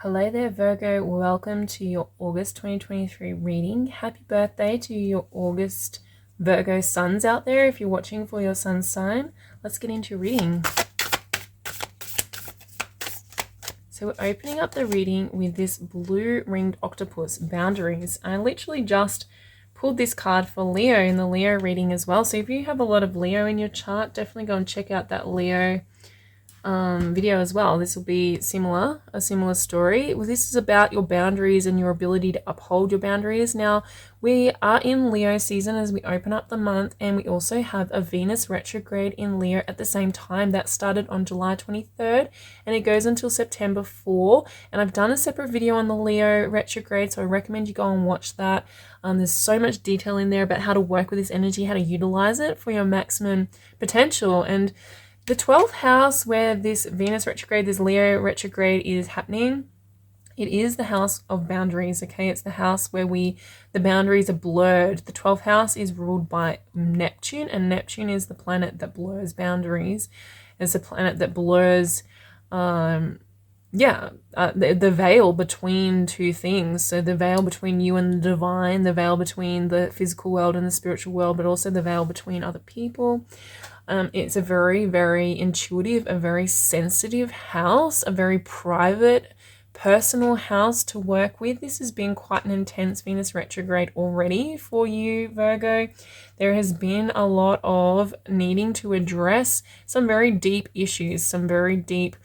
Hello there, Virgo. Welcome to your August 2023 reading. Happy birthday to your August Virgo suns out there. If you're watching for your sun sign, let's get into reading. So we're opening up the reading with this blue ringed octopus, boundaries. I literally just pulled this card for Leo in the Leo reading as well. So if you have a lot of Leo in your chart, definitely go and check out that Leo video as well. This will be a similar story. This is about your boundaries and your ability to uphold your boundaries. Now, we are in Leo season as we open up the month, and we also have a Venus retrograde in Leo at the same time. That started on July 23rd and it goes until September 4. And I've done a separate video on the Leo retrograde, so I recommend you go and watch that. There's so much detail in there about how to work with this energy, how to utilize it for your maximum potential. And the 12th house where this Venus retrograde, this Leo retrograde is happening, it is the house of boundaries, okay? It's the house where the boundaries are blurred. The 12th house is ruled by Neptune, and Neptune is the planet that blurs boundaries. It's a planet that blurs, the veil between two things. So the veil between you and the divine, the veil between the physical world and the spiritual world, but also the veil between other people. It's a very, very intuitive, a very sensitive house, a very private, personal house to work with. This has been quite an intense Venus retrograde already for you, Virgo. There has been a lot of needing to address some very deep issues, some very deep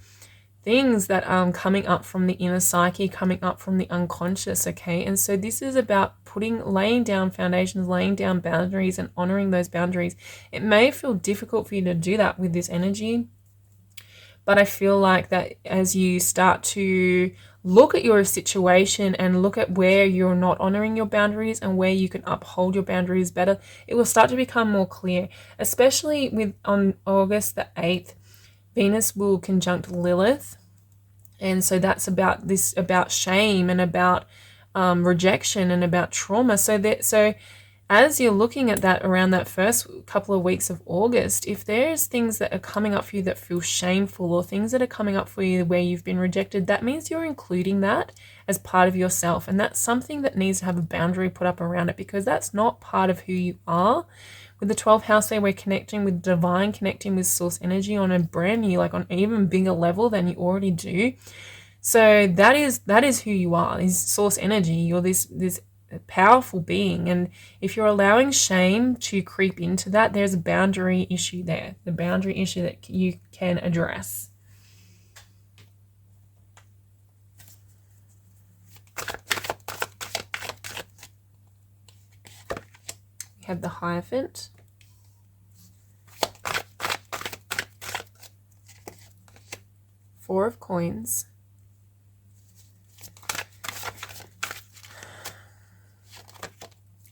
things that are coming up from the inner psyche, coming up from the unconscious, okay? And so this is about laying down foundations, laying down boundaries and honoring those boundaries. It may feel difficult for you to do that with this energy, but I feel like that as you start to look at your situation and look at where you're not honoring your boundaries and where you can uphold your boundaries better, it will start to become more clear, especially on August the 8th. Venus will conjunct Lilith, and so that's about shame and about rejection and about trauma. So as you're looking at that around that first couple of weeks of August, if there's things that are coming up for you that feel shameful, or things that are coming up for you where you've been rejected, that means you're including that as part of yourself, and that's something that needs to have a boundary put up around it, because that's not part of who you are. With the 12th house there, we're connecting with divine, connecting with source energy on a brand new, like on an even bigger level than you already do. So that is who you are, is source energy. You're this powerful being, and if you're allowing shame to creep into that, there's a boundary issue there, the boundary issue that you can address. We have the Hierophant, Four of Coins,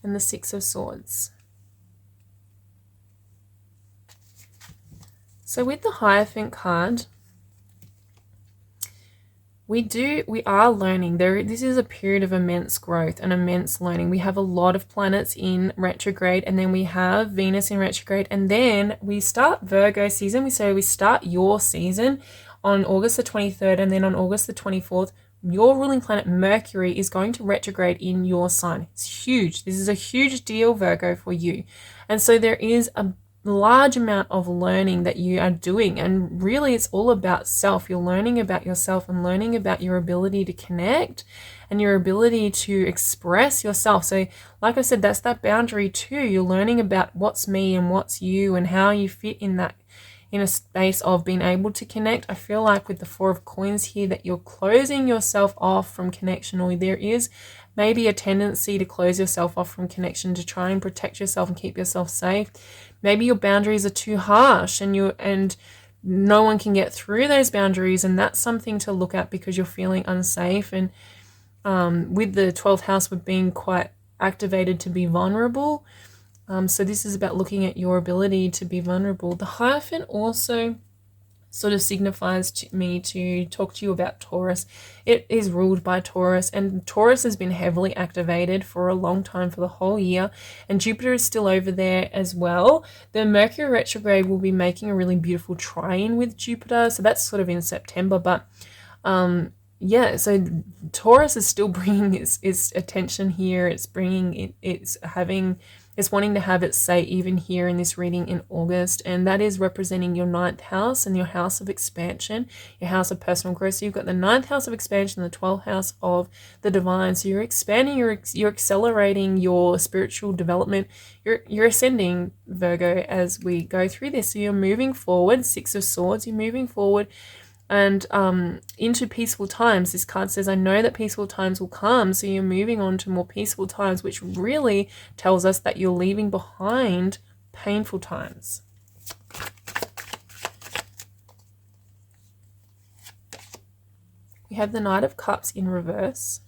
and the Six of Swords. So with the Hierophant card, we are learning. This is a period of immense growth and immense learning. We have a lot of planets in retrograde, and then we have Venus in retrograde, and then we start Virgo season. We start your season on August the 23rd, and then on August the 24th, your ruling planet Mercury is going to retrograde in your sign. It's huge. This is a huge deal, Virgo, for you. And so there is a large amount of learning that you are doing, and really it's all about self. You're learning about yourself and learning about your ability to connect and your ability to express yourself. So like I said, that's that boundary too. You're learning about what's me and what's you and how you fit in a space of being able to connect. I feel like with the Four of Coins here that you're closing yourself off from connection, or there is maybe a tendency to close yourself off from connection to try and protect yourself and keep yourself safe. Maybe your boundaries are too harsh and no one can get through those boundaries, and that's something to look at because you're feeling unsafe. And with the 12th house, we're being quite activated to be vulnerable. So this is about looking at your ability to be vulnerable. The Hierophant also sort of signifies to me to talk to you about Taurus. It is ruled by Taurus, and Taurus has been heavily activated for a long time, for the whole year, and Jupiter is still over there as well. The Mercury retrograde will be making a really beautiful trine with Jupiter, so that's sort of in September, but yeah, so Taurus is still bringing its attention here. It's bringing it, it's wanting to have its say even here in this reading in August, and that is representing your ninth house and your house of expansion, your house of personal growth. So you've got the ninth house of expansion, the 12th house of the divine. So you're expanding, you're accelerating your spiritual development. You're ascending, Virgo, as we go through this. So you're moving forward, Six of Swords. You're moving forward and into peaceful times. This card says, I know that peaceful times will come. So you're moving on to more peaceful times, which really tells us that you're leaving behind painful times. We have the Knight of Cups in reverse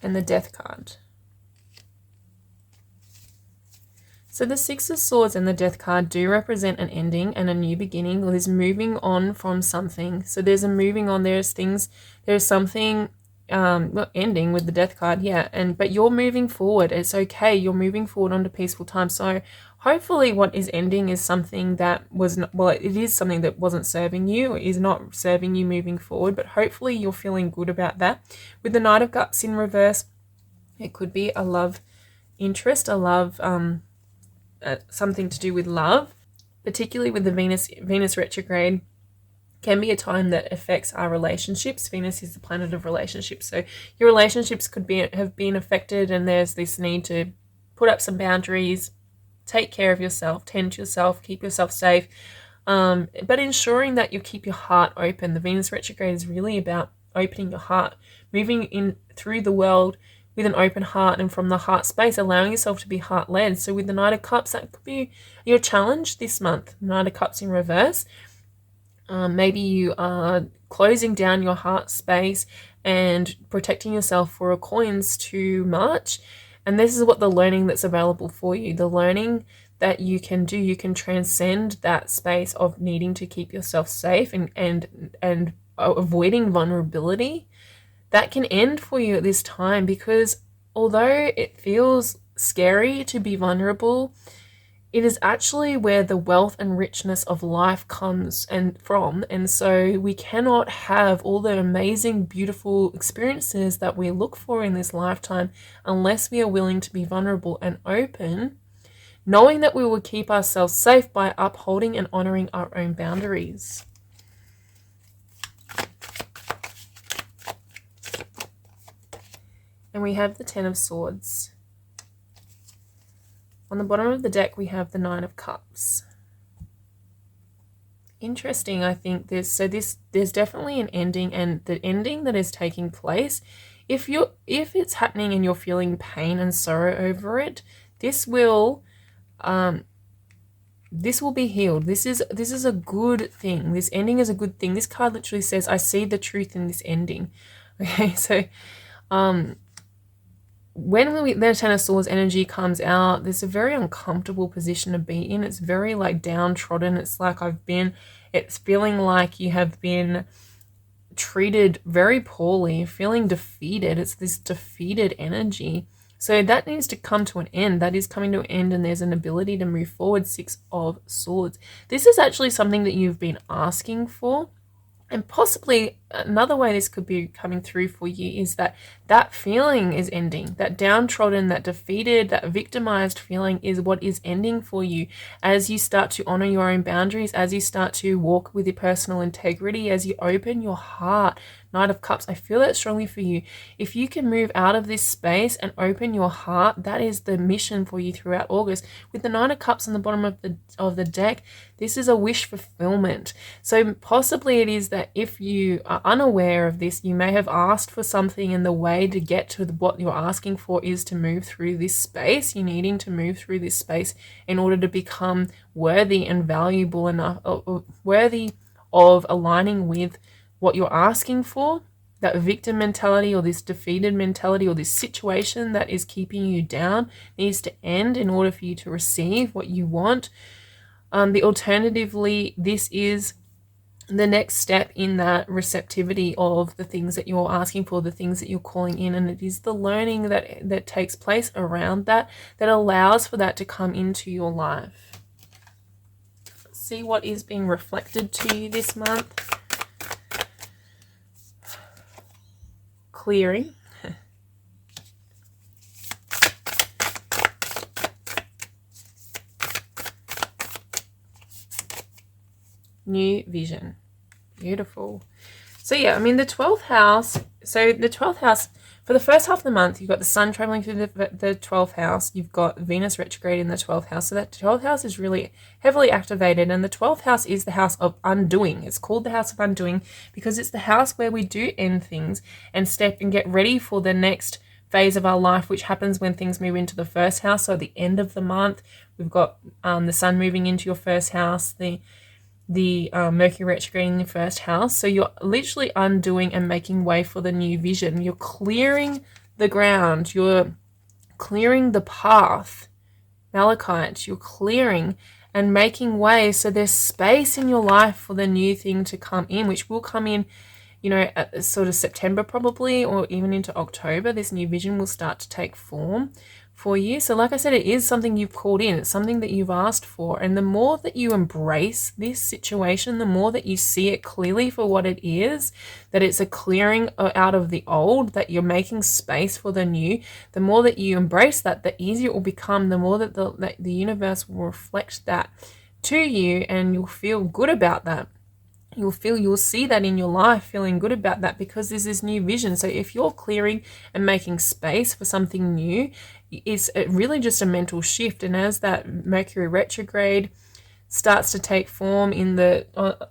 and the Death card. So the Six of Swords and the Death card do represent an ending and a new beginning. There's moving on from something. So there's a moving on. There's something not ending with the Death card, yeah. But you're moving forward. It's okay. You're moving forward onto peaceful times. So hopefully what is ending is something that was not, well, it is something that wasn't serving you, or is not serving you moving forward. But hopefully you're feeling good about that. With the Knight of Cups in reverse, it could be a love interest, a love something to do with love, particularly with the Venus retrograde. Can be a time that affects our relationships. Venus is the planet of relationships, so your relationships have been affected, and there's this need to put up some boundaries, take care of yourself, tend to yourself, keep yourself safe, but ensuring that you keep your heart open. The Venus retrograde is really about opening your heart, moving in through the world with an open heart, and from the heart space, allowing yourself to be heart-led. So with the Knight of Cups, that could be your challenge this month. Knight of Cups in reverse. Maybe you are closing down your heart space and protecting yourself for coins too much. And this is what the learning that's available for you. The learning that you can do, you can transcend that space of needing to keep yourself safe and avoiding vulnerability. That can end for you at this time, because although it feels scary to be vulnerable, it is actually where the wealth and richness of life comes from. And so we cannot have all the amazing, beautiful experiences that we look for in this lifetime unless we are willing to be vulnerable and open, knowing that we will keep ourselves safe by upholding and honoring our own boundaries. And we have the Ten of Swords. On the bottom of the deck, we have the Nine of Cups. Interesting, I think there's definitely an ending, and the ending that is taking place, if it's happening and you're feeling pain and sorrow over it, this will be healed. This is a good thing. This ending is a good thing. This card literally says, I see the truth in this ending. Okay, so when the Ten of Swords energy comes out, there's a very uncomfortable position to be in. It's very like downtrodden. It's like it's feeling like you have been treated very poorly, feeling defeated. It's this defeated energy. So that needs to come to an end. That is coming to an end, and there's an ability to move forward. Six of Swords. This is actually something that you've been asking for. And possibly another way this could be coming through for you is that feeling is ending. That downtrodden, that defeated, that victimized feeling is what is ending for you as you start to honor your own boundaries, as you start to walk with your personal integrity, as you open your heart. Knight of Cups, I feel that strongly for you. If you can move out of this space and open your heart, that is the mission for you throughout August. With the Nine of Cups on the bottom of the deck, this is a wish fulfillment. So possibly it is that if you are unaware of this, you may have asked for something, and the way to get to what you're asking for is to move through this space. You're needing to move through this space in order to become worthy and valuable enough, worthy of aligning with what you're asking for. That victim mentality, or this defeated mentality, or this situation that is keeping you down needs to end in order for you to receive what you want. Alternatively, this is the next step in that receptivity of the things that you're asking for, the things that you're calling in, and it is the learning that takes place around that allows for that to come into your life. Let's see what is being reflected to you this month. clearing. New vision. Beautiful. So yeah, I mean, the 12th house, for the first half of the month, you've got the sun traveling through the 12th house. You've got Venus retrograde in the 12th house. So that 12th house is really heavily activated. And the 12th house is the house of undoing. It's called the house of undoing because it's the house where we do end things and step and get ready for the next phase of our life, which happens when things move into the first house. So at the end of the month, we've got the sun moving into your first house, the Mercury retrograde in the first house. So you're literally undoing and making way for the new vision. You're clearing the ground. You're clearing the path. Malachite, you're clearing and making way. So there's space in your life for the new thing to come in, which will come in, you know, at sort of September probably, or even into October. This new vision will start to take form for you. So like I said, it is something you've called in. It's something that you've asked for. And the more that you embrace this situation, the more that you see it clearly for what it is, that it's a clearing out of the old, that you're making space for the new, the more that you embrace that, the easier it will become, the more that the universe will reflect that to you, and you'll feel good about that. You'll see that in your life, feeling good about that, because there's this new vision. So if you're clearing and making space for something new, it's really just a mental shift. And as that Mercury retrograde starts to take form in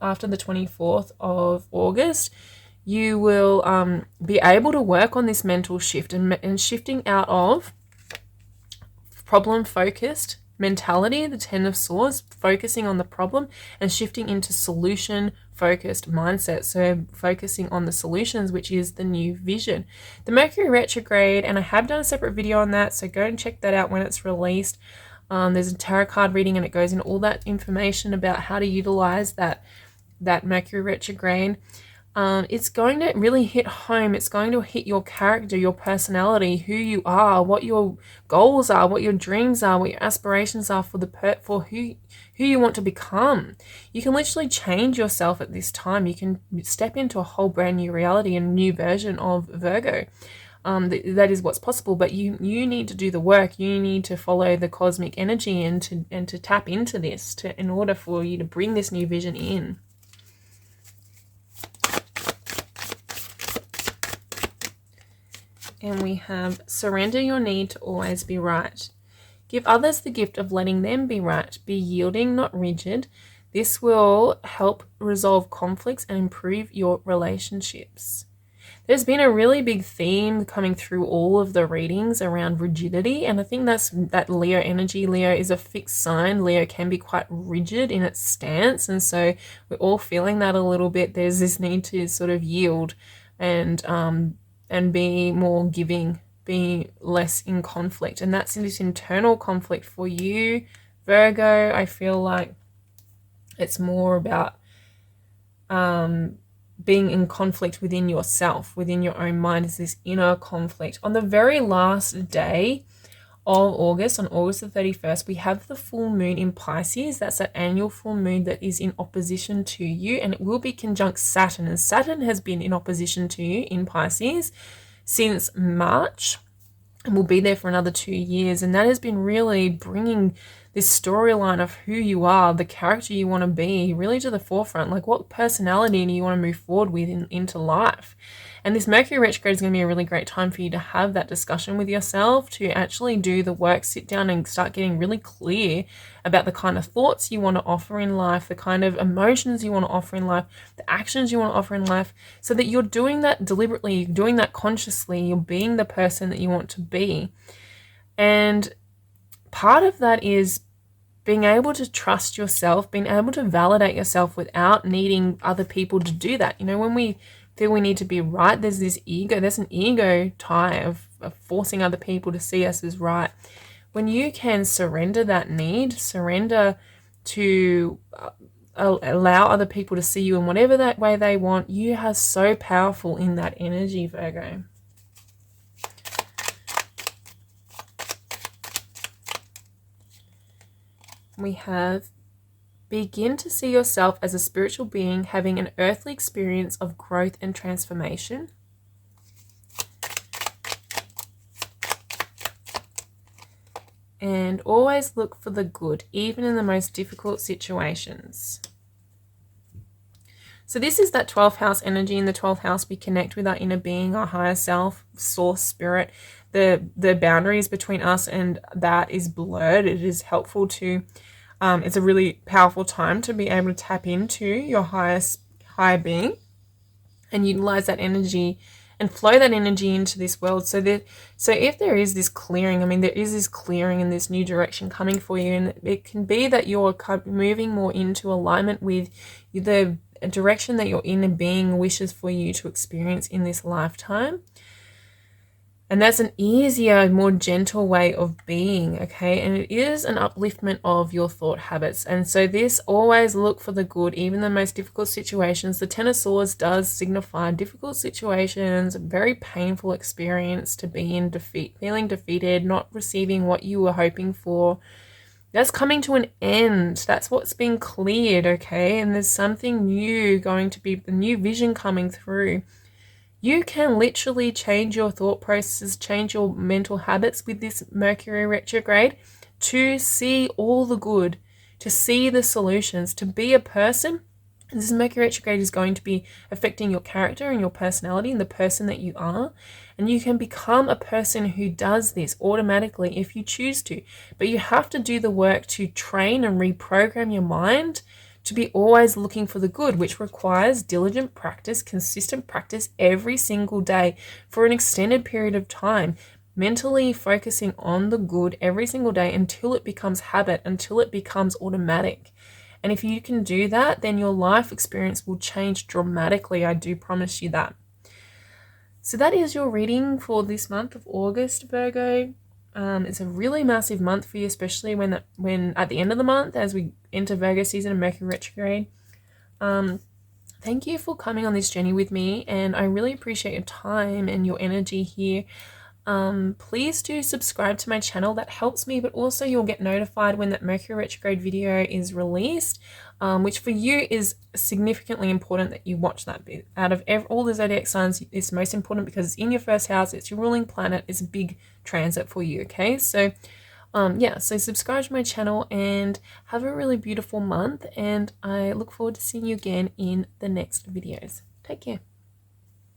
after the 24th of August, you will be able to work on this mental shift and shifting out of problem focused mentality, the 10 of Swords, focusing on the problem, and shifting into solution focused mindset. So focusing on the solutions, which is the new vision. The Mercury retrograde, and I have done a separate video on that, so go and check that out when it's released. There's a tarot card reading, and it goes into all that information about how to utilize that Mercury retrograde. It's going to really hit home. It's going to hit your character, your personality, who you are, what your goals are, what your dreams are, what your aspirations are for who you want to become. You can literally change yourself at this time. You can step into a whole brand new reality and new version of Virgo. That is what's possible, but you need to do the work. You need to follow the cosmic energy and to tap into this in order for you to bring this new vision in. And we have surrender your need to always be right. Give others the gift of letting them be right. Be yielding, not rigid. This will help resolve conflicts and improve your relationships. There's been a really big theme coming through all of the readings around rigidity, and I think that's that Leo energy. Leo is a fixed sign. Leo can be quite rigid in its stance, and so we're all feeling that a little bit. There's this need to sort of yield and be more giving, be less in conflict. And that's in this internal conflict for you, Virgo. I feel like it's more about being in conflict within yourself, within your own mind. Is this inner conflict. On the very last day of August, on August the 31st, we have the full moon in Pisces. That's an annual full moon that is in opposition to you, and it will be conjunct Saturn. And Saturn has been in opposition to you in Pisces since March, and will be there for another 2 years. And that has been really bringing this storyline of who you are, the character you want to be, really to the forefront. Like, what personality do you want to move forward with into life? And this Mercury retrograde is going to be a really great time for you to have that discussion with yourself, to actually do the work, sit down and start getting really clear about the kind of thoughts you want to offer in life, the kind of emotions you want to offer in life, the actions you want to offer in life, so that you're doing that deliberately, you're doing that consciously, you're being the person that you want to be. And part of that is being able to trust yourself, being able to validate yourself without needing other people to do that. You know, when we feel we need to be right, there's an ego tie of forcing other people to see us as right. When you can surrender that need, surrender to allow other people to see you in whatever that way they want, you are so powerful in that energy, Virgo. We have begin to see yourself as a spiritual being having an earthly experience of growth and transformation. and always look for the good, even in the most difficult situations. So this is that 12th house energy. In the 12th house, we connect with our inner being, our higher self, source, spirit. The boundaries between us and that is blurred. It is helpful to, it's a really powerful time to be able to tap into your higher being and utilize that energy and flow that energy into this world. So if there is this clearing, I mean, there is this clearing and this new direction coming for you, and it can be that you're moving more into alignment with the direction that your inner being wishes for you to experience in this lifetime. And that's an easier, more gentle way of being, okay? And it is an upliftment of your thought habits. And so this, always look for the good, even the most difficult situations. The Ten of Swords does signify difficult situations, a very painful experience to be in, feeling defeated, not receiving what you were hoping for. That's coming to an end. That's what's been cleared, okay? And there's something new going to be, the new vision coming through. You can literally change your thought processes, change your mental habits with this Mercury retrograde to see all the good, to see the solutions, to be a person. This Mercury retrograde is going to be affecting your character and your personality and the person that you are. And you can become a person who does this automatically if you choose to. But you have to do the work to train and reprogram your mind to be always looking for the good, which requires diligent practice, consistent practice every single day for an extended period of time, mentally focusing on the good every single day until it becomes habit, until it becomes automatic. And if you can do that, then your life experience will change dramatically. I do promise you that. So that is your reading for this month of August, Virgo. It's a really massive month for you, especially when at the end of the month, as we enter Virgo season and Mercury retrograde. Thank you for coming on this journey with me, and I really appreciate your time and your energy here. Please do subscribe to my channel. That helps me, but also you'll get notified when that Mercury retrograde video is released, which for you is significantly important that you watch that bit. Out of all the zodiac signs, it's most important because it's in your first house, it's your ruling planet, it's a big transit for you, okay? So so subscribe to my channel and have a really beautiful month, and I look forward to seeing you again in the next videos. Take care.